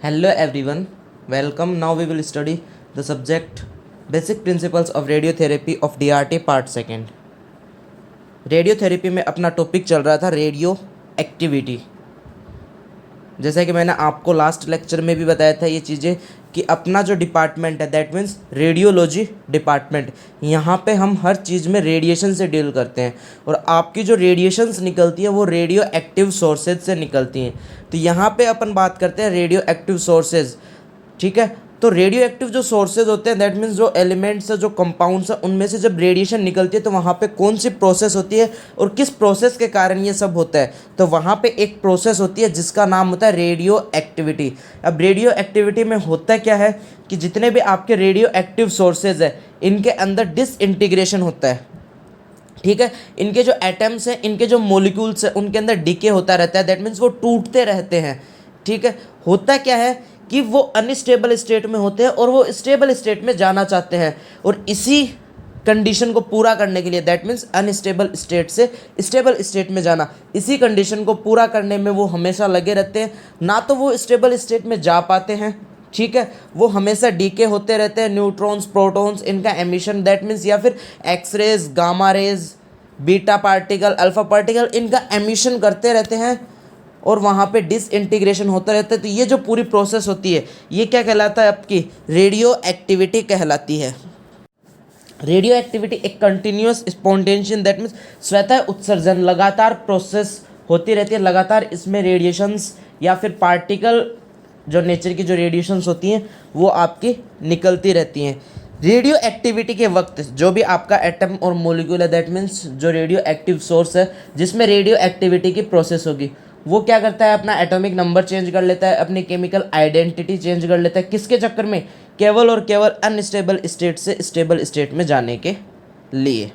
Hello everyone, welcome. Now we will study the subject Basic Principles of Radiotherapy of DRT Part 2. Radiotherapy में अपना topic चल रहा था radio activity. जैसा कि मैंने आपको लास्ट लेक्चर में भी बताया था ये चीज़ें कि अपना जो डिपार्टमेंट है दैट मीन्स रेडियोलॉजी डिपार्टमेंट, यहाँ पे हम हर चीज़ में रेडिएशन से डील करते हैं और आपकी जो रेडिएशंस निकलती है वो रेडियो एक्टिव सोर्सेज से निकलती हैं। तो यहाँ पे अपन बात करते हैं रेडियो एक्टिव सोर्सेज, ठीक है। तो रेडियो एक्टिव जो सोर्सेज होते हैं दैट मीन्स जो एलिमेंट्स है, जो कंपाउंड्स है, उनमें से जब रेडिएशन निकलती है तो वहाँ पे कौन सी प्रोसेस होती है और किस प्रोसेस के कारण ये सब होता है। तो वहाँ पे एक प्रोसेस होती है जिसका नाम होता है रेडियो एक्टिविटी। अब रेडियो एक्टिविटी में होता क्या है कि जितने भी आपके रेडियो एक्टिव सोर्सेज है इनके अंदर डिसइंटीग्रेशन होता है, ठीक है। इनके जो एटम्स हैं, इनके जो मॉलिक्यूल्स हैं, उनके अंदर डीके होता रहता है, दैट मीन्स वो टूटते रहते हैं, ठीक है। होता क्या है कि वो अनस्टेबल स्टेट में होते हैं और वो स्टेबल स्टेट में जाना चाहते हैं, और इसी कंडीशन को पूरा करने के लिए दैट मीन्स अनस्टेबल स्टेट से स्टेबल स्टेट में जाना, इसी कंडीशन को पूरा करने में वो हमेशा लगे रहते हैं। ना तो वो स्टेबल स्टेट में जा पाते हैं, ठीक है, वो हमेशा डीके होते रहते हैं, न्यूट्रॉन्स प्रोटॉन्स इनका एमिशन दैट मीन्स, या फिर X rays, gamma rays, beta particle, alpha particle इनका एमिशन करते रहते हैं और वहाँ पे डिसइंटीग्रेशन होता रहता है। तो ये जो पूरी प्रोसेस होती है ये क्या कहलाता है, आपकी रेडियो एक्टिविटी कहलाती है। रेडियो एक्टिविटी एक कंटिन्यूस स्पॉन्टेनियस दैट मीन्स स्वतः उत्सर्जन, लगातार प्रोसेस होती रहती है, लगातार इसमें रेडिएशंस या फिर पार्टिकल जो नेचर की जो रेडिएशंस होती हैं वो आपकी निकलती रहती हैं। रेडियो एक्टिविटी के वक्त जो भी आपका एटम और मॉलिक्यूल है दैट मीन्स जो रेडियो एक्टिव सोर्स है जिसमें रेडियो एक्टिविटी की प्रोसेस होगी, वो क्या करता है, अपना एटॉमिक नंबर चेंज कर लेता है, अपनी केमिकल आइडेंटिटी चेंज कर लेता है। किसके चक्कर में, केवल और केवल अनस्टेबल स्टेट से स्टेबल स्टेट में जाने के लिए।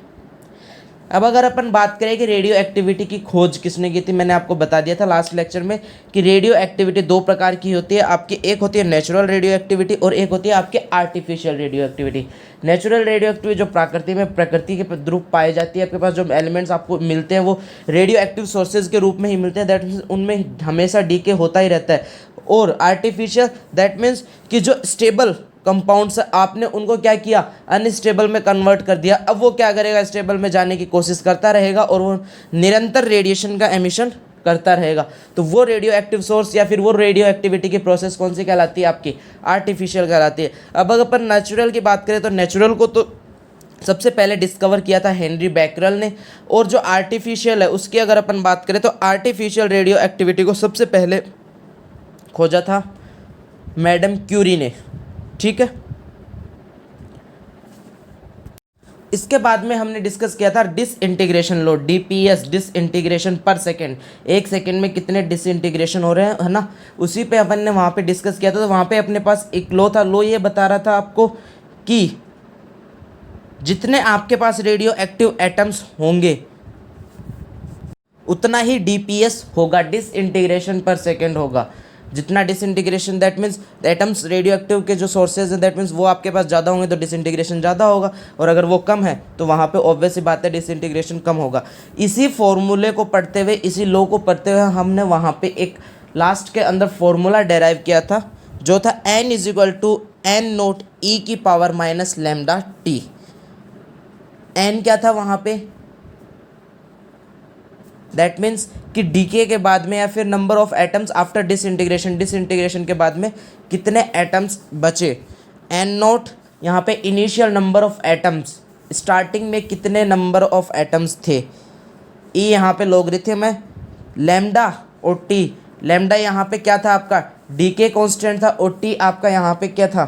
अब अगर अपन बात करें कि रेडियो एक्टिविटी की खोज किसने की थी, मैंने आपको बता दिया था लास्ट लेक्चर में कि रेडियो एक्टिविटी दो प्रकार की होती है आपकी, एक होती है नेचुरल रेडियो एक्टिविटी और एक होती है आपकी artificial radio activity. Natural radio activity जो प्रकृति के द्रुप पाई जाती है, आपके पास जो एलिमेंट्स आपको मिलते हैं वो रेडियो एक्टिव सोर्सेज के रूप में ही मिलते हैं, दैट मीन्स उनमें हमेशा डीके होता ही रहता है। और आर्टिफिशियल दैट मीन्स कि जो स्टेबल कंपाउंड्स आपने उनको क्या किया, अनस्टेबल में कन्वर्ट कर दिया। अब वो क्या करेगा, स्टेबल में जाने की कोशिश करता रहेगा और वो निरंतर रेडिएशन का एमिशन करता रहेगा। तो वो रेडियो एक्टिव सोर्स या फिर वो रेडियो एक्टिविटी की प्रोसेस कौन सी कहलाती है, आपकी आर्टिफिशियल कहलाती है। अब अगर अपन नेचुरल की बात करें तो नेचुरल को तो सबसे पहले डिस्कवर किया था हेनरी बैकरल ने, और जो आर्टिफिशियल है उसकी अगर अपन बात करें तो आर्टिफिशियल रेडियो एक्टिविटी को सबसे पहले खोजा था मैडम क्यूरी ने, ठीक है। इसके बाद में हमने डिस्कस किया था डिसइंटीग्रेशन लो, डीपीएस, डिसइंटीग्रेशन पर सेकंड, एक सेकंड में कितने डिसइंटीग्रेशन हो रहे हैं, है ना। उसी पे अपन ने वहाँ पे डिस्कस किया था। तो वहाँ पे अपने पास एक लो था, लो ये बता रहा था आपको कि जितने आपके पास रेडियो एक्टिव एटम्स होंगे उतना ही डीपीएस होगा, डिसइंटीग्रेशन पर सेकंड होगा। जितना disintegration that means atoms radio active के जो सोर्सेज हैं दैट मीन्स वो आपके पास ज़्यादा होंगे तो डिसइंटीग्रेशन ज़्यादा होगा, और अगर वो कम है तो वहाँ पे ऑब्वियस सी बात है डिसइंटीग्रेशन कम होगा। इसी फॉर्मूले को पढ़ते हुए, इसी लॉ को पढ़ते हुए हमने वहाँ पे एक लास्ट के अंदर फॉर्मूला डेराइव किया था जो था n is equal to n nought e की power minus lambda t. n क्या था वहाँ पे, दैट मीन्स कि डीके के बाद में या फिर number of atoms after disintegration, disintegration के बाद में कितने एटम्स बचे, एन नोट यहाँ पे initial number of atoms, starting में कितने नंबर ऑफ एटम्स थे, ई यहाँ पे लॉगरिथम है, लैम्डा और टी, लैम्डा यहाँ पे क्या था आपका डीके कांस्टेंट था और टी आपका यहाँ पे क्या था,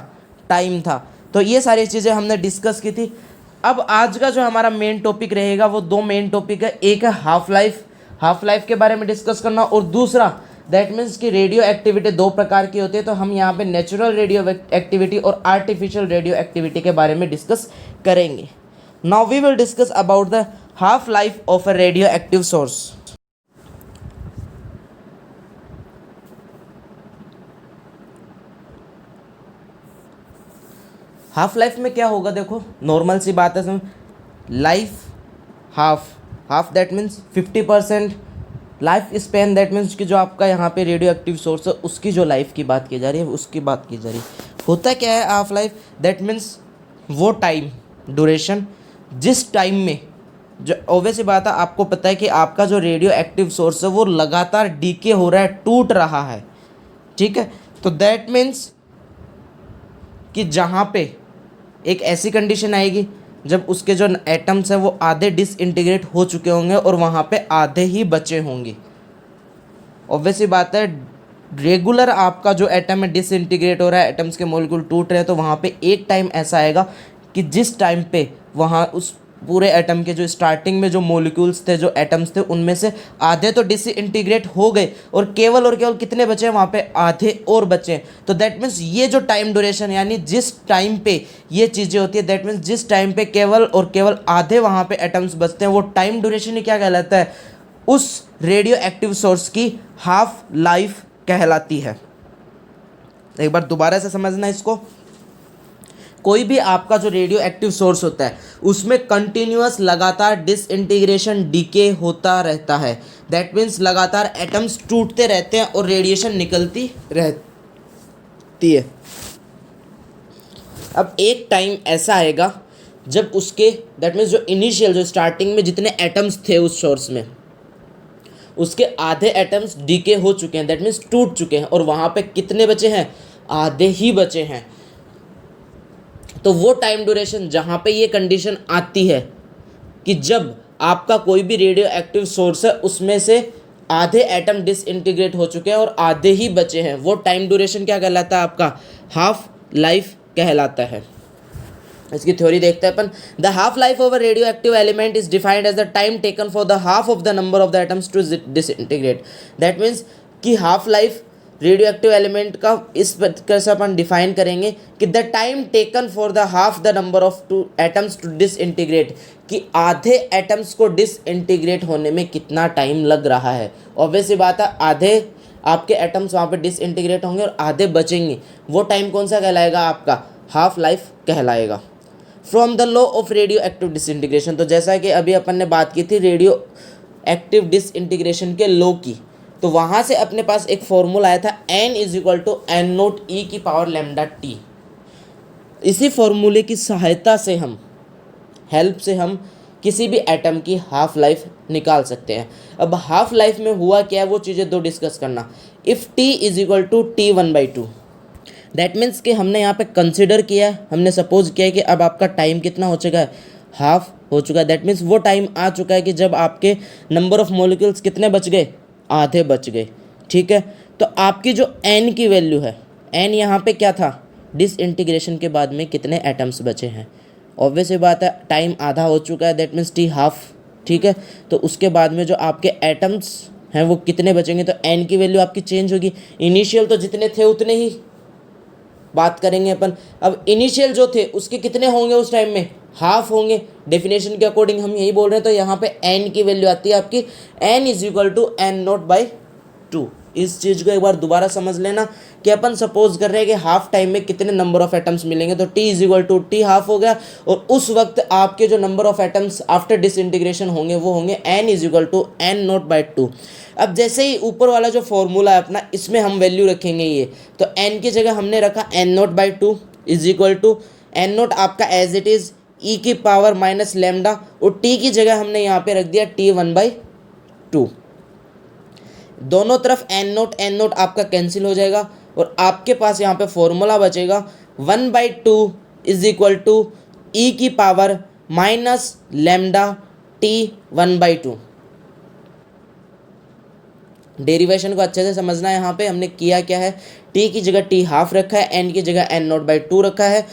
टाइम था। तो ये सारी चीज़ें हमने डिस्कस की थी। अब आज का जो हमारा मेन टॉपिक रहेगा वो दो मेन टॉपिक है, एक है हाफ लाइफ के बारे में डिस्कस करना, और दूसरा दैट मीन्स कि रेडियो एक्टिविटी दो प्रकार की होती है। तो हम यहाँ पे नेचुरल रेडियो एक्टिविटी और आर्टिफिशियल रेडियो एक्टिविटी के बारे में डिस्कस करेंगे। Now we will discuss about the half life of a radioactive source. Half life में क्या होगा, देखो नॉर्मल सी बात है, life half that means 50%, life span that means कि जो आपका यहाँ पे रेडियो एक्टिव सोर्स है उसकी जो लाइफ की बात की जा रही है उसकी बात की जा रही है। होता क्या है हाफ लाइफ, दैट मीन्स वो टाइम ड्यूरेशन जिस टाइम में, जो ऑब्वियस सी बात है आपको पता है कि आपका जो रेडियो एक्टिव सोर्स है वो लगातार डीके हो रहा है, टूट रहा है, ठीक है। तो दैट मीन्स कि जहाँ पे एक ऐसी कंडीशन आएगी जब उसके जो एटम्स हैं वो आधे डिसइंटीग्रेट हो चुके होंगे और वहाँ पे आधे ही बचे होंगे। ऑब्वियस सी बात है रेगुलर आपका जो एटम है डिसइंटीग्रेट हो रहा है, एटम्स के मॉलिक्यूल टूट रहे हैं, तो वहाँ पे एक टाइम ऐसा आएगा कि जिस टाइम पे वहाँ उस पूरे एटम के जो स्टार्टिंग में जो मॉलिक्यूल्स थे, जो एटम्स थे, उनमें से आधे तो डिसइंटीग्रेट हो गए और केवल कितने बचे हैं वहाँ पे, आधे और बचे हैं। तो दैट मीन्स ये जो टाइम ड्यूरेशन यानी जिस टाइम पे ये चीज़ें होती है, दैट मीन्स जिस टाइम पे केवल और केवल आधे वहाँ पे एटम्स बचते हैं, वो टाइम ड्यूरेशन ही क्या कहलाता है, उस रेडियो एक्टिव सोर्स की हाफ लाइफ कहलाती है। एक बार दोबारा से समझना इसको। कोई भी आपका जो रेडियो एक्टिव सोर्स होता है उसमें कंटिन्यूअस लगातार डिसइंटीग्रेशन डीके होता रहता है, दैट मीन्स लगातार एटम्स टूटते रहते हैं और रेडिएशन निकलती रहती है। अब एक टाइम ऐसा आएगा जब उसके दैट मीन्स जो इनिशियल जो स्टार्टिंग में जितने एटम्स थे उस सोर्स में, उसके आधे एटम्स डीके हो चुके हैं, दैट मीन्स टूट चुके हैं, और वहाँ पे कितने बचे हैं, आधे ही बचे हैं। तो वो टाइम ड्यूरेशन जहाँ पे ये कंडीशन आती है कि जब आपका कोई भी रेडियो एक्टिव सोर्स है उसमें से आधे एटम डिसइंटीग्रेट हो चुके हैं और आधे ही बचे हैं, वो टाइम ड्यूरेशन क्या कहलाता है, आपका हाफ लाइफ कहलाता है। इसकी थ्योरी देखते हैं अपन। The half life of a radioactive element is defined as the time taken for the half of the number of the atoms to disintegrate. That means कि half life radioactive element का इस प्रकार से अपन define करेंगे कि the time taken for the half the number of to atoms to disintegrate, कि आधे एटम्स को डिसइंटीग्रेट होने में कितना टाइम लग रहा है। ऑब्वियस सी बात है आधे आपके एटम्स वहाँ पे डिसइंटीग्रेट होंगे और आधे बचेंगे, वो टाइम कौन सा कहलाएगा, आपका हाफ लाइफ कहलाएगा। From the law of radio active disintegration, तो जैसा कि अभी अपन ने बात की थी रेडियो एक्टिव डिसइंटीग्रेशन के लॉ की, तो वहाँ से अपने पास एक फॉर्मूला आया था n is equal to N naught ई की पावर लैम्डा टी। इसी फॉर्मूले की सहायता से हम किसी भी एटम की हाफ लाइफ निकाल सकते हैं। अब हाफ लाइफ में हुआ क्या है वो चीज़ें दो डिस्कस करना। If t is equal to t 1/2, that means कि हमने यहाँ पे कंसिडर किया है, हमने सपोज किया है कि अब आपका टाइम कितना हो चुका है, हाफ हो चुका है। दैट मीन्स वो टाइम आ चुका है कि जब आपके नंबर ऑफ मॉलिक्यूल्स कितने बच गए, आधे बच गए, ठीक है। तो आपकी जो n की वैल्यू है, n यहाँ पे क्या था, डिसइंटीग्रेशन के बाद में कितने एटम्स बचे हैं। ऑब्वियस ये बात है टाइम आधा हो चुका है, दैट मीन्स टी हाफ, ठीक है। तो उसके बाद में जो आपके एटम्स हैं वो कितने बचेंगे, तो n की वैल्यू आपकी चेंज होगी। इनिशियल तो जितने थे उतने ही बात करेंगे अपन। अब इनिशियल जो थे उसके कितने होंगे उस टाइम में, हाफ होंगे। डेफिनेशन के अकॉर्डिंग हम यही बोल रहे हैं। तो यहाँ पे n की वैल्यू आती है आपकी n is equal to n0/2। इस चीज़ को एक बार दोबारा समझ लेना कि अपन सपोज कर रहे हैं कि हाफ टाइम में कितने नंबर ऑफ एटम्स मिलेंगे, तो t is equal to t half हो गया, और उस वक्त आपके जो number of atoms after disintegration होंगे वो होंगे n is equal to n0/2। अब जैसे ही ऊपर वाला जो फॉर्मूला है अपना, इसमें हम वैल्यू रखेंगे ये, तो n की जगह हमने रखा n0/2 is equal to n0 आपका एज इट इज़ e की पावर माइनस लैम्डा, और t की जगह हमने यहाँ पे रख दिया t 1/2। दोनों तरफ n0 आपका कैंसिल हो जाएगा और आपके पास यहाँ पे फॉर्मूला बचेगा 1/2 इज इक्वल टू ई की power minus lambda t 1/2। Derivation को अच्छे से समझना है। यहाँ पे हमने किया क्या है, t की जगह t हाफ रखा है, n की जगह n0/2 रखा है।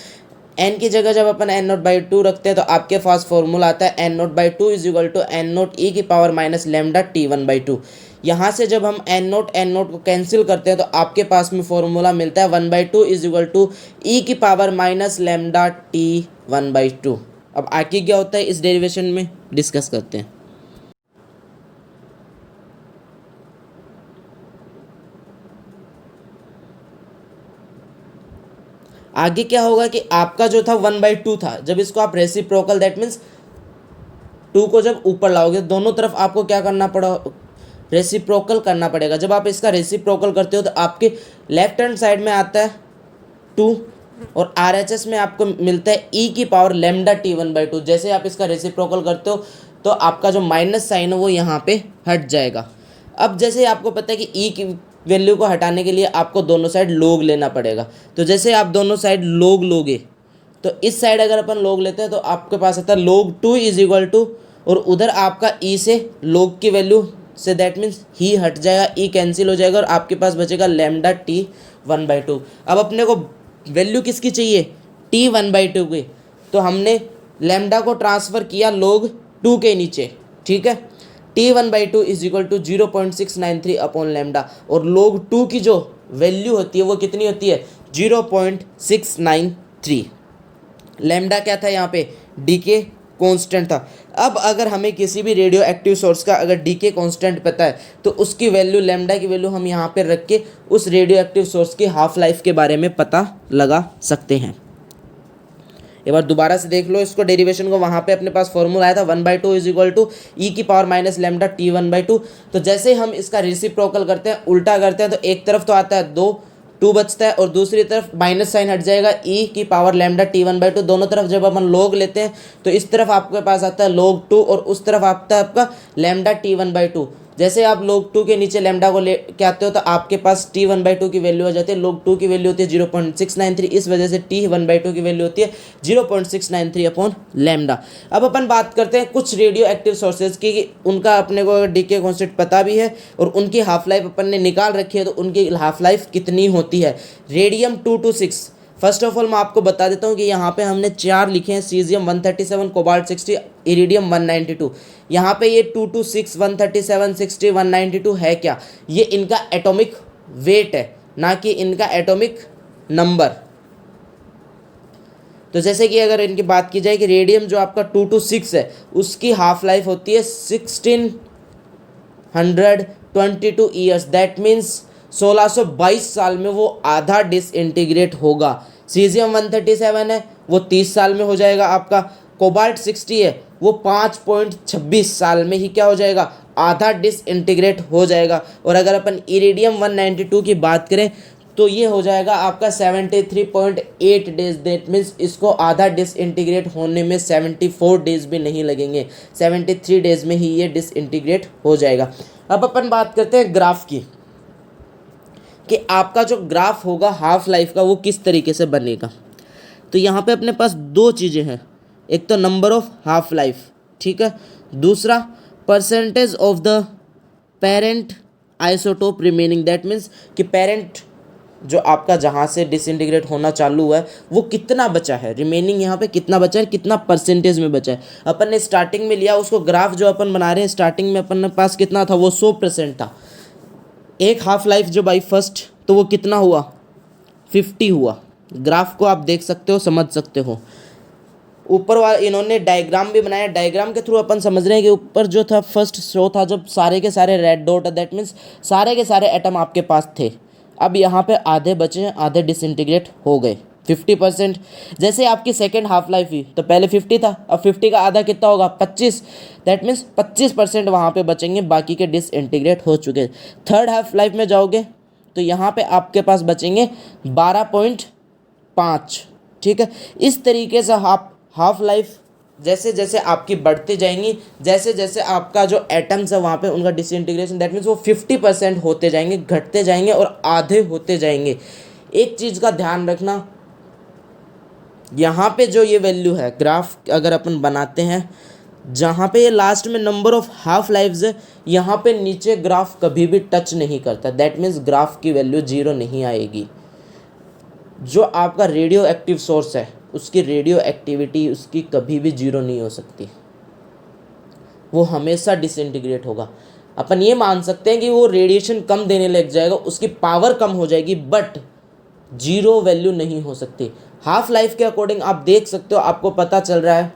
n की जगह जब अपन n0/2 रखते हैं तो आपके पास फॉर्मूला आता है n0/2 is equal to n0 ई की पावर माइनस लैम्डा t 1/2। यहाँ से जब हम n0 को कैंसिल करते हैं तो आपके पास में फॉर्मूला मिलता है 1/2 इज इक्वल टू ई की पावर माइनस लैम्डा t 1/2। अब आगे क्या होता है इस डेरिवेशन में डिस्कस करते हैं। आगे क्या होगा कि आपका जो था 1/2 था, जब इसको आप रेसिप्रोकल दैट मीन्स 2 को जब ऊपर लाओगे दोनों तरफ आपको क्या करना रेसिप्रोकल करना पड़ेगा। जब आप इसका रेसिप्रोकल करते हो तो आपके लेफ्ट हैंड साइड में आता है 2 और RHS में आपको मिलता है e⁻λt1/2। जैसे आप इसका रेसिप्रोकल करते हो तो आपका जो माइनस साइन है वो यहाँ पे हट जाएगा। अब जैसे आपको पता है कि ई की वैल्यू को हटाने के लिए आपको दोनों साइड log लेना पड़ेगा। तो जैसे आप दोनों साइड log लोगे तो इस साइड अगर अपन log लेते हैं तो आपके पास आता है log2 = और उधर आपका ई से log की value say that means he हट जाएगा, ई कैंसिल हो जाएगा और आपके पास बचेगा λt1/2। अब अपने को वैल्यू किसकी चाहिए, t1/2 की। तो हमने लैम्डा को ट्रांसफ़र किया log2 के नीचे, ठीक है। t1/2 = 0.693/λ और log2 की जो वैल्यू होती है वो कितनी होती है, 0.693। लैम्डा क्या था यहाँ पे, डीके कांस्टेंट था। अब अगर हमें किसी भी रेडियो एक्टिव सोर्स का अगर डीके कांस्टेंट पता है तो उसकी वैल्यू लैम्डा की वैल्यू हम यहाँ पे रख के उस रेडियो एक्टिव सोर्स की हाफ लाइफ के बारे में पता लगा सकते हैं। एक बार दोबारा से देख लो इसको, डेरिवेशन को। वहाँ पे अपने पास फॉर्मूला आया था 1/2 = e⁻−λt1/2। तो जैसे हम इसका रेसिप्रोकल करते हैं, उल्टा करते हैं, तो एक तरफ तो आता है 2 बचता है और दूसरी तरफ माइनस साइन हट जाएगा, e⁻λt1/2। दोनों तरफ जब अपन log लेते हैं तो इस तरफ आपके पास आता है log2 और उस तरफ आता है आपका λt1/2। जैसे आप log2 के नीचे लैम्डा को ले के आते हो तो आपके पास t1/2 की वैल्यू आ जाती है। log2 की वैल्यू होती है 0.693, इस वजह से t1/2 की वैल्यू होती है 0.693/λ। अब अपन बात करते हैं कुछ रेडियो एक्टिव सोर्सेज की कि उनका अपने को डीके कांस्टेंट पता भी है और उनकी हाफ लाइफ अपन ने निकाल रखी है, तो उनकी हाफ लाइफ कितनी होती है। रेडियम 226, फर्स्ट ऑफ ऑल मैं आपको बता देता हूँ कि यहाँ पे हमने 4 लिखे हैं, सीजियम 137, कोबाल्ट 60, इरिडियम 192। यहाँ पे ये 226, 137, 60, 192 है क्या, ये इनका एटॉमिक वेट है, ना कि इनका एटॉमिक नंबर। तो जैसे कि अगर इनकी बात की जाए कि रेडियम जो आपका 226 है उसकी हाफ लाइफ होती है 1622 ईयर्स, दैट मीन्स 1622 साल में वो आधा डिसइंटीग्रेट होगा। सीजियम 137 है वो 30 साल में हो जाएगा आपका। कोबाल्ट 60 है वो 5.26 साल में ही क्या हो जाएगा, आधा डिसइंटीग्रेट हो जाएगा। और अगर अपन इरिडियम 192 की बात करें तो ये हो जाएगा आपका 73.8 डेज, दैट मीन्स इसको आधा डिसइंटीग्रेट होने में 74 डेज भी नहीं लगेंगे, 73 डेज में ही ये डिसइंटीग्रेट हो जाएगा। अब अपन बात करते हैं ग्राफ की कि आपका जो ग्राफ होगा हाफ लाइफ का वो किस तरीके से बनेगा। तो यहाँ पे अपने पास 2 चीज़ें हैं, एक तो नंबर ऑफ हाफ लाइफ, ठीक है, दूसरा percentage of the parent isotope remaining, that means कि पेरेंट जो आपका जहाँ से डिसइंटीग्रेट होना चालू हुआ है वो कितना बचा है, रिमेनिंग यहाँ पे कितना बचा है, कितना परसेंटेज में बचा है। अपन ने स्टार्टिंग में लिया उसको, ग्राफ जो अपन बना रहे हैं स्टार्टिंग में अपन के पास कितना था, वो 100% था। एक हाफ लाइफ जो बाई फर्स्ट तो वो कितना हुआ, 50 हुआ। ग्राफ को आप देख सकते हो, समझ सकते हो। ऊपर वाला इन्होंने डायग्राम भी बनाया, डायग्राम के थ्रू अपन समझ रहे हैं कि ऊपर जो था फर्स्ट शो था जब सारे के सारे रेड डॉट है, दैट मीन्स सारे के सारे एटम आपके पास थे। अब यहाँ पे आधे बचे हैं, आधे डिसइंटीग्रेट हो गए 50%। जैसे आपकी सेकेंड हाफ लाइफ हुई तो पहले 50 था, अब 50 का आधा कितना होगा, 25, दैट मीन्स 25% वहाँ पे बचेंगे, बाकी के डिसइंटीग्रेट हो चुके। थर्ड हाफ लाइफ में जाओगे तो यहाँ पे आपके पास बचेंगे 12.5, ठीक है। इस तरीके से हाफ लाइफ जैसे जैसे आपकी बढ़ती जाएंगी, जैसे जैसे आपका जो एटम्स है वहाँ पे उनका डिसइंटीग्रेशन दैट मीन्स वो 50% होते जाएंगे, घटते जाएंगे और आधे होते जाएंगे। एक चीज़ का ध्यान रखना, यहाँ पे जो ये वैल्यू है ग्राफ अगर अपन बनाते हैं, जहाँ पे ये लास्ट में नंबर ऑफ हाफ लाइफ्स है, यहाँ पे नीचे ग्राफ कभी भी टच नहीं करता, दैट मीन्स ग्राफ की वैल्यू 0 नहीं आएगी। जो आपका रेडियो एक्टिव सोर्स है उसकी रेडियो एक्टिविटी उसकी कभी भी 0 नहीं हो सकती, वो हमेशा डिसइंटीग्रेट होगा। अपन ये मान सकते हैं कि वो रेडिएशन कम देने लग जाएगा, उसकी पावर कम हो जाएगी, बट 0 वैल्यू नहीं हो सकती। हाफ लाइफ के अकॉर्डिंग आप देख सकते हो, आपको पता चल रहा है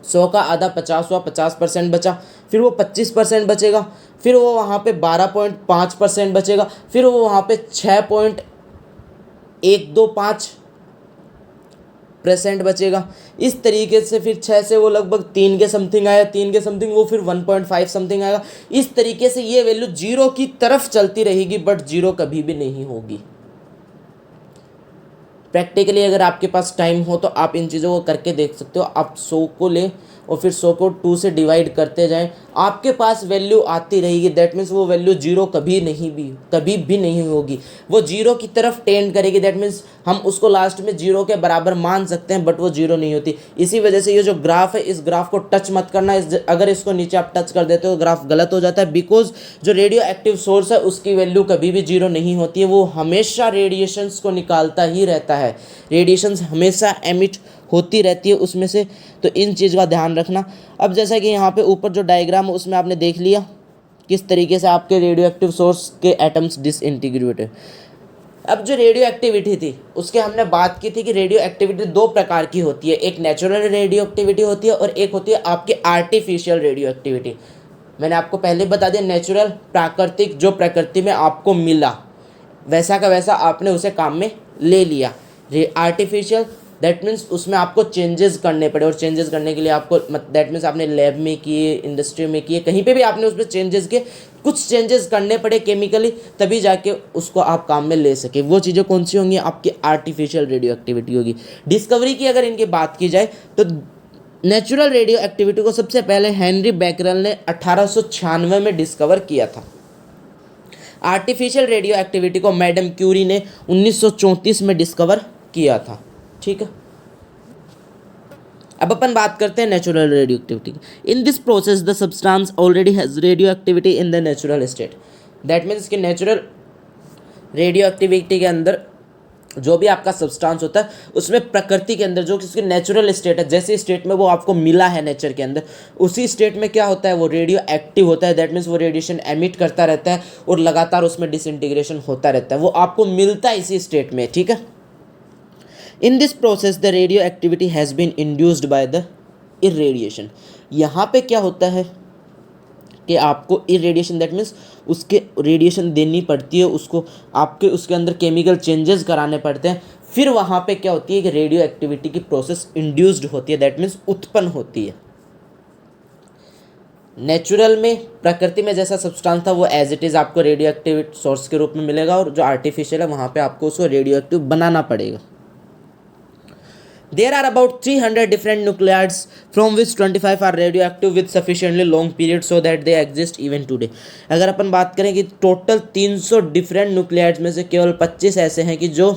100 का आधा 50 हुआ, 50% बचा, फिर वो 25% बचेगा, फिर वो वहाँ पे 12.5% बचेगा, फिर वो वहाँ पे 6.125 % बचेगा। इस तरीके से फिर 6 से वो लगभग 3 के समथिंग आया, 3 के समथिंग वो फिर 1.5 समथिंग आएगा। इस तरीके से ये वैल्यू जीरो की तरफ चलती रहेगी, बट जीरो कभी भी नहीं होगी। प्रैक्टिकली अगर आपके पास टाइम हो तो आप इन चीज़ों को करके देख सकते हो। आप 100 को लें और फिर 100 को 2 से डिवाइड करते जाएं, आपके पास वैल्यू आती रहेगी। दैट मीन्स वो वैल्यू जीरो कभी भी नहीं होगी, वो जीरो की तरफ टेंड करेगी। दैट मीन्स हम उसको लास्ट में जीरो के बराबर मान सकते हैं, बट वो जीरो नहीं होती। इसी वजह से ये जो ग्राफ है, इस ग्राफ को टच मत करना। अगर इसको नीचे आप टच कर देते हो तो ग्राफ गलत हो जाता है, बिकॉज जो रेडियो एक्टिव सोर्स है उसकी वैल्यू कभी भी जीरो नहीं होती है। वो हमेशा रेडिएशंस को निकालता ही रहता है, रेडिएशंस हमेशा एमिट होती रहती है उसमें से। तो इन चीज़ का ध्यान रखना। अब जैसा कि यहाँ पे ऊपर जो डायग्राम है उसमें आपने देख लिया किस तरीके से आपके रेडियो एक्टिव सोर्स के एटम्स डिसइंटीग्रेट है। अब जो रेडियो एक्टिविटी थी उसके हमने बात की थी कि रेडियो एक्टिविटी दो प्रकार की होती है, एक नेचुरल रेडियो एक्टिविटी होती है और एक होती है आपकी आर्टिफिशियल रेडियो एक्टिविटी। मैंने आपको पहले बता दिया, नेचुरल प्राकृतिक, जो प्रकृति में आपको मिला वैसा का वैसा आपने उसे काम में ले लिया। आर्टिफिशियल दैट मीन्स उसमें आपको चेंजेस करने पड़े, और चेंजेस करने के लिए आपको दैट मीन्स आपने लैब में किए, इंडस्ट्री में किए, कहीं पे भी आपने उसमें चेंजेस किए, कुछ चेंजेस करने पड़े केमिकली, तभी जाके उसको आप काम में ले सके। वो चीज़ें कौन सी होंगी? आपकी आर्टिफिशियल रेडियो एक्टिविटी होगी। डिस्कवरी की अगर इनकी बात की जाए तो नेचुरल रेडियो एक्टिविटी को सबसे पहले हेनरी बैकरल ने 1896 में डिस्कवर किया था। आर्टिफिशियल रेडियो एक्टिविटी को मैडम क्यूरी ने 1934 में डिस्कवर किया था। ठीक है, अब अपन बात करते हैं नेचुरल रेडियो एक्टिविटी की। इन this process the substance already has radio activity in the natural state. That means कि नेचुरल रेडियो एक्टिविटी के अंदर जो भी आपका सब्सटेंस होता है उसमें प्रकृति के अंदर जो किसकी नेचुरल स्टेट है, जैसे स्टेट में वो आपको मिला है नेचर के अंदर, उसी स्टेट में क्या होता है, वो रेडियो एक्टिव होता है। दैट मीन्स वो रेडिएशन एमिट करता रहता है और लगातार उसमें डिसइंटीग्रेशन होता रहता है, वो आपको मिलता है इसी स्टेट में। ठीक है, in this process the radioactivity has been induced by the irradiation. यहाँ पे क्या होता है कि आपको इरेडिएशन दैट मीन्स उसके रेडिएशन देनी पड़ती है, उसको आपके उसके अंदर केमिकल चेंजेस कराने पड़ते हैं, फिर वहाँ पे क्या होती है कि रेडियो एक्टिविटी की प्रोसेस इंड्यूस्ड होती है, दैट मीन्स उत्पन्न होती है। नेचुरल में प्रकृति में जैसा सब्सटेंस था वो एज इट इज़ आपको रेडियो एक्टिव सोर्स के रूप में मिलेगा, और जो आर्टिफिशियल है वहाँ पे आपको उसको रेडियो एक्टिव बनाना पड़ेगा। There are about 300 different nuclides from which 25 are radioactive with sufficiently long period so that they exist even today। अगर अपन बात करें कि टोटल 300 डिफरेंट न्यूक्लियाइड्स में से केवल 25 ऐसे हैं कि जो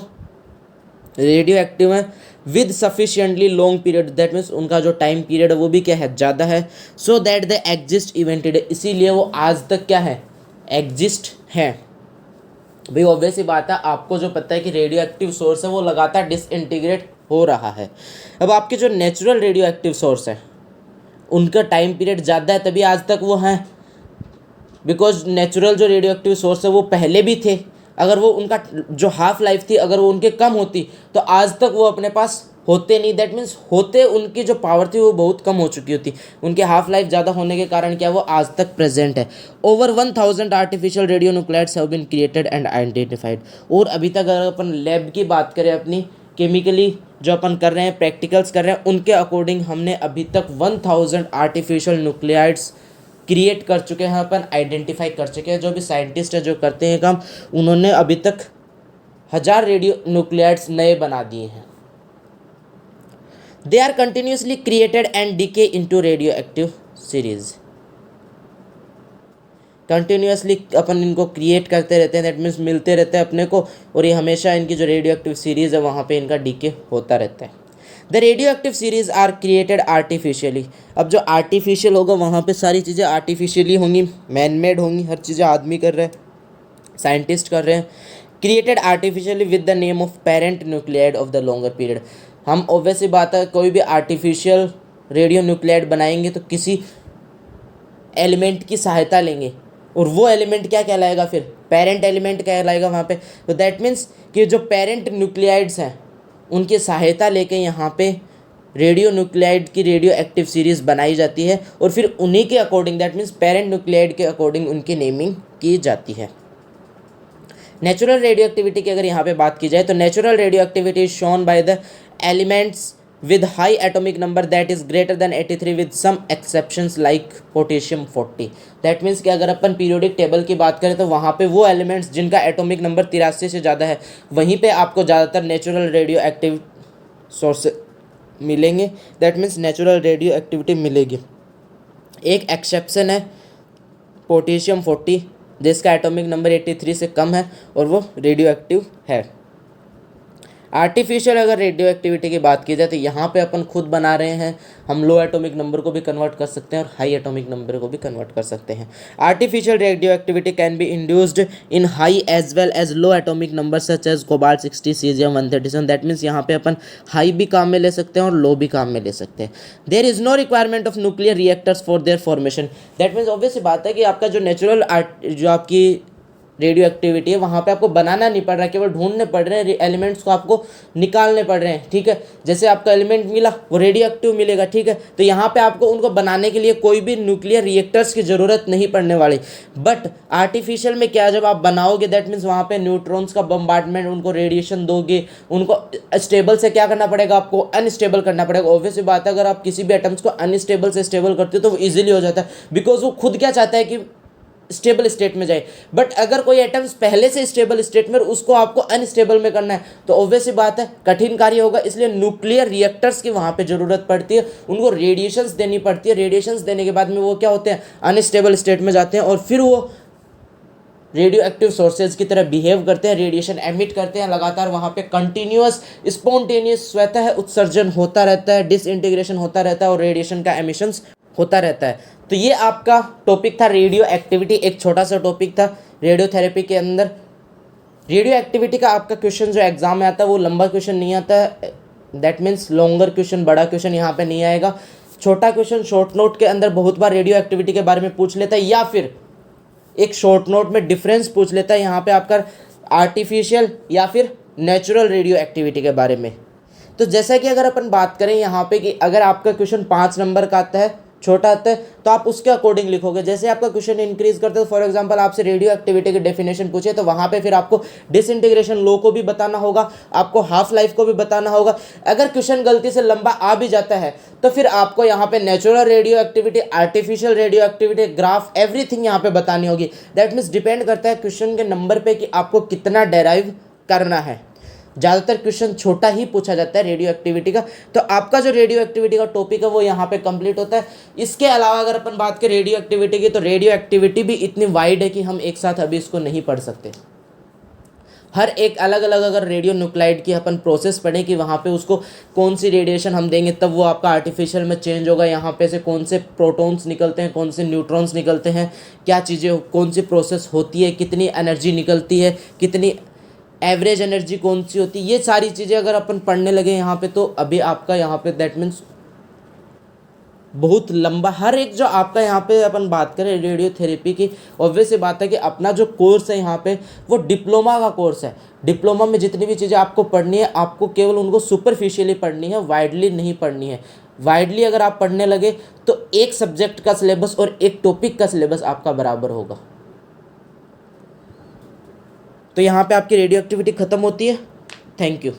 रेडियो एक्टिव हैं with sufficiently long period, that means उनका जो टाइम पीरियड है वो भी क्या है, ज़्यादा है। So that they exist even today, इसीलिए वो आज तक क्या है, एग्जिस्ट हैं। भाई ऑब्वियस ही बात है, आपको जो पता है कि रेडियो एक्टिव सोर्स है वो लगातार डिसइंटीग्रेट हो रहा है। अब आपके जो नेचुरल रेडियो एक्टिव सोर्स है उनका टाइम पीरियड ज़्यादा है, तभी आज तक वो हैं, बिकॉज नेचुरल जो रेडियो एक्टिव सोर्स है वो पहले भी थे। अगर वो उनका जो हाफ लाइफ थी अगर वो उनके कम होती तो आज तक वो अपने पास होते नहीं। दैट मीन्स होते, उनकी जो पावर थी वो बहुत कम हो चुकी होती, उनके हाफ लाइफ ज़्यादा होने के कारण क्या वो आज तक प्रेजेंट है। Over 1000 artificial radionuclides have been created and identified. और अभी तक अगर अपन लैब की बात करें, अपनी केमिकली जो अपन कर रहे हैं, प्रैक्टिकल्स कर रहे हैं, उनके अकॉर्डिंग हमने अभी तक 1000 आर्टिफिशियल न्यूक्लियाइड्स क्रिएट कर चुके हैं, अपन आइडेंटिफाई कर चुके हैं। जो भी साइंटिस्ट है जो करते हैं काम, उन्होंने अभी तक 1000 रेडियो न्यूक्लियाइड्स नए बना दिए हैं। They are continuously created and decay into radioactive series. Continuously अपन इनको क्रिएट करते रहते हैं, दैट मीन्स मिलते रहते हैं अपने को, और ये हमेशा इनकी जो रेडियो एक्टिव सीरीज़ है वहाँ पे इनका डीके होता रहता है। The radioactive series are created artificially. अब जो आर्टिफिशियल होगा वहाँ पे सारी चीज़ें आर्टिफिशियली होंगी, मैन मेड होंगी, हर चीज़ें आदमी कर रहे हैं, साइंटिस्ट कर रहे हैं। Created artificially with the name of parent nuclide of the longer period. हम ऑब्वियसली बात है, कोई भी आर्टिफिशियल रेडियो न्यूक्लियाइड बनाएंगे तो किसी एलिमेंट की सहायता लेंगे, और वो एलिमेंट क्या कहलाएगा, फिर पेरेंट एलिमेंट कहलाएगा वहाँ पे। तो दैट मीन्स कि जो पेरेंट न्यूक्लियाइड्स हैं उनकी सहायता लेके यहाँ पे रेडियो न्यूक्लियाइड की रेडियो एक्टिव सीरीज़ बनाई जाती है, और फिर उन्हीं के according, that means parent nuclide के अकॉर्डिंग उनकी नेमिंग की जाती है। नेचुरल रेडियो एक्टिविटी की अगर यहाँ पे बात की जाए तो natural radio activity is shown by the elements with high atomic number that is greater than 83 with some exceptions like potassium 40. That means कि अगर अपन पीरियोडिक टेबल की बात करें तो वहाँ पे वो एलिमेंट्स जिनका एटॉमिक नंबर 83 से ज़्यादा है वहीं पे आपको ज़्यादातर नेचुरल रेडियो एक्टिव सोर्स मिलेंगे। That means natural radio activity मिलेगी। एक एक्सेप्शन है पोटेशियम 40 जिसका एटॉमिक नंबर 83 से कम है और वो रेडियो एक्टिव है। आर्टिफिशियल अगर रेडियो एक्टिविटी की बात की जाए तो यहाँ पे अपन खुद बना रहे हैं, हम लो एटॉमिक नंबर को भी कन्वर्ट कर सकते हैं और हाई एटॉमिक नंबर को भी कन्वर्ट कर सकते हैं। Artificial radioactivity can be induced in high as well as low atomic number such as cobalt 60 caesium 137। That means यहाँ पे अपन हाई भी काम में ले सकते हैं और लो भी काम में ले सकते हैं। There is no requirement of nuclear reactors for their formation. That means obvious बात है कि आपका जो नेचुरल जो आपकी रेडियो एक्टिविटी है वहाँ पे आपको बनाना नहीं पड़ रहा है, केवल ढूंढने पड़ रहे हैं एलिमेंट्स को, आपको निकालने पड़ रहे हैं। ठीक है, जैसे आपका एलिमेंट मिला वो रेडियो एक्टिव मिलेगा। ठीक है, तो यहाँ पे आपको उनको बनाने के लिए कोई भी न्यूक्लियर रिएक्टर्स की ज़रूरत नहीं पड़ने वाली। बट आर्टिफिशियल में क्या, जब आप बनाओगे दैट मीन्स वहाँ पे न्यूट्रॉन्स का बम्बार्डमेंट, उनको रेडिएशन दोगे, उनको स्टेबल से क्या करना पड़ेगा, आपको अनस्टेबल करना पड़ेगा। ऑब्वियस बात है, अगर आप किसी भी एटम्स को अनस्टेबल से स्टेबल करते हो तो वो ईजिली हो जाता है, बिकॉज वो खुद क्या चाहता है कि स्टेबल स्टेट में जाए। बट अगर कोई एटम्स पहले से स्टेबल स्टेट में उसको आपको अनस्टेबल में करना है तो ऑब्वियस सी बात है कठिन कार्य होगा। इसलिए न्यूक्लियर रिएक्टर्स की वहाँ पे ज़रूरत पड़ती है, उनको रेडिएशंस देनी पड़ती है। रेडिएशंस देने के बाद में वो क्या होते हैं, अनस्टेबल स्टेट में जाते हैं और फिर वो रेडियो एक्टिव सोर्सेज की तरह बिहेव करते हैं, रेडिएशन एमिट करते हैं लगातार। वहाँ पे कंटिन्यूअस स्पॉन्टेनियस स्वतः उत्सर्जन होता रहता है, डिसइंटीग्रेशन होता रहता है और रेडिएशन का एमिशंस होता रहता है। तो ये आपका टॉपिक था रेडियो एक्टिविटी, एक छोटा सा टॉपिक था रेडियोथेरेपी के अंदर। रेडियो एक्टिविटी का आपका क्वेश्चन जो एग्जाम में आता है वो लंबा क्वेश्चन नहीं आता है, दैट मीन्स लॉन्गर क्वेश्चन, बड़ा क्वेश्चन यहाँ पे नहीं आएगा। छोटा क्वेश्चन शॉर्ट नोट के अंदर बहुत बार रेडियो एक्टिविटी के बारे में पूछ लेता है, या फिर एक शॉर्ट नोट में डिफरेंस पूछ लेता है यहाँ पे आपका आर्टिफिशियल या फिर नेचुरल रेडियो एक्टिविटी के बारे में। तो जैसा कि अगर अपन बात करें यहाँ पे कि अगर आपका क्वेश्चन 5 नंबर का आता है, छोटा आता है, तो आप उसके अकॉर्डिंग लिखोगे। जैसे आपका क्वेश्चन इंक्रीज करते हो, फॉर एग्जांपल आपसे रेडियो एक्टिविटी की डेफिनेशन पूछे तो वहाँ पे फिर आपको डिसइंटीग्रेशन लो को भी बताना होगा, आपको हाफ लाइफ को भी बताना होगा। अगर क्वेश्चन गलती से लंबा आ भी जाता है तो फिर आपको यहाँ पे natural radio activity, artificial radio activity, graph, everything यहाँ पे बतानी होगी। दैट मीन्स डिपेंड करता है क्वेश्चन के नंबर पे कि आपको कितना डेराइव करना है। ज़्यादातर क्वेश्चन छोटा ही पूछा जाता है रेडियो एक्टिविटी का। तो आपका जो रेडियो एक्टिविटी का टॉपिक है वो यहाँ पे कंप्लीट होता है। इसके अलावा अगर अपन बात करें रेडियो एक्टिविटी की, तो रेडियो एक्टिविटी भी इतनी वाइड है कि हम एक साथ अभी इसको नहीं पढ़ सकते। हर एक अलग अलग अगर रेडियो न्यूक्लाइड की अपन प्रोसेस पढ़ें कि वहाँ पे उसको कौन सी रेडिएशन हम देंगे तब वो आपका आर्टिफिशियल में चेंज होगा, यहाँ पे से कौन से प्रोटॉन्स निकलते हैं, कौन से न्यूट्रॉन्स निकलते हैं, क्या चीज़ें, कौन सी प्रोसेस होती है, कितनी एनर्जी निकलती है, कितनी एवरेज एनर्जी कौन सी होती है, ये सारी चीज़ें अगर अपन पढ़ने लगे यहाँ पे तो अभी आपका यहाँ पे दैट मीन्स बहुत लंबा, हर एक जो आपका यहाँ पे अपन बात करें रेडियोथेरेपी की, ऑब्वियस बात है कि अपना जो कोर्स है यहाँ पे वो डिप्लोमा का कोर्स है। डिप्लोमा में जितनी भी चीज़ें आपको पढ़नी है आपको केवल उनको सुपरफिशियली पढ़नी है, वाइडली नहीं पढ़नी है। वाइडली अगर आप पढ़ने लगे तो एक सब्जेक्ट का सिलेबस और एक टॉपिक का सिलेबस आपका बराबर होगा। तो यहाँ पे आपकी रेडियो एक्टिविटी ख़त्म होती है। Thank you.